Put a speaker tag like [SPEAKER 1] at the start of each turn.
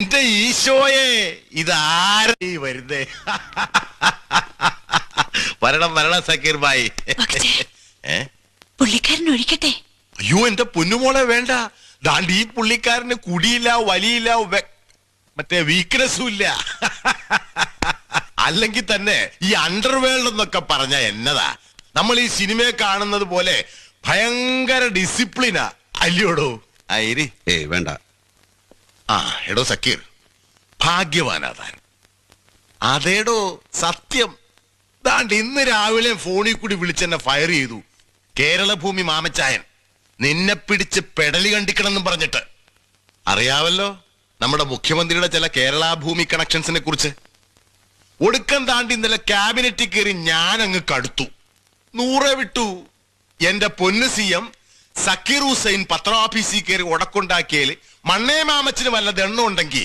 [SPEAKER 1] എന്റെ ഈശോയെ, ഇതാരീ വരുന്നേ? വരണം സക്കീർ ഭായി.
[SPEAKER 2] പുള്ളിക്കാരൻ ഒഴിക്കട്ടെ?
[SPEAKER 1] അയ്യോ എന്റെ പൊന്നുമോളെ വേണ്ട. ദാണ്ട് ഈ പുള്ളിക്കാരന് കുടിയില്ല, വലിയില്ല, മറ്റേ വീക്ക്നെസ്സും ഇല്ല. അല്ലെങ്കിൽ തന്നെ ഈ അണ്ടർവേൾഡ് എന്നൊക്കെ പറഞ്ഞ എന്നതാ? നമ്മൾ ഈ സിനിമയെ കാണുന്നത് പോലെ ഭയങ്കര ഡിസിപ്ലിനാ അല്ലയോടോ? ആയിരി
[SPEAKER 3] വേണ്ട.
[SPEAKER 1] ആ എടോ സക്കീർ, ഭാഗ്യവാനാ താൻ. അതേടോ സത്യം. ദാണ്ട് ഇന്ന് രാവിലെ ഫോണിൽ കൂടി വിളിച്ചെന്നെ ഫയർ ചെയ്തു കേരളഭൂമി മാമച്ചായൻ. നിന്നെ പിടിച്ച് പെടലി കണ്ടിക്കണമെന്നും പറഞ്ഞിട്ട്. അറിയാവല്ലോ നമ്മുടെ മുഖ്യമന്ത്രിയുടെ ചില കേരള ഭൂമി കണക്ഷൻസിനെ കുറിച്ച്. ഒടുക്കം താണ്ടി ഇന്നലെ ക്യാബിനറ്റിൽ കയറി ഞാൻ അങ്ങ് കടുത്തു. 100 വിട്ടു. എന്റെ പൊന്നു CM സക്കീർ ഹുസൈൻ പത്രാഫീസിൽ കയറി ഉടക്കുണ്ടാക്കിയതിൽ മണ്ണേ മാമച്ചിന് വല്ല ദണ്ണം ഉണ്ടെങ്കിൽ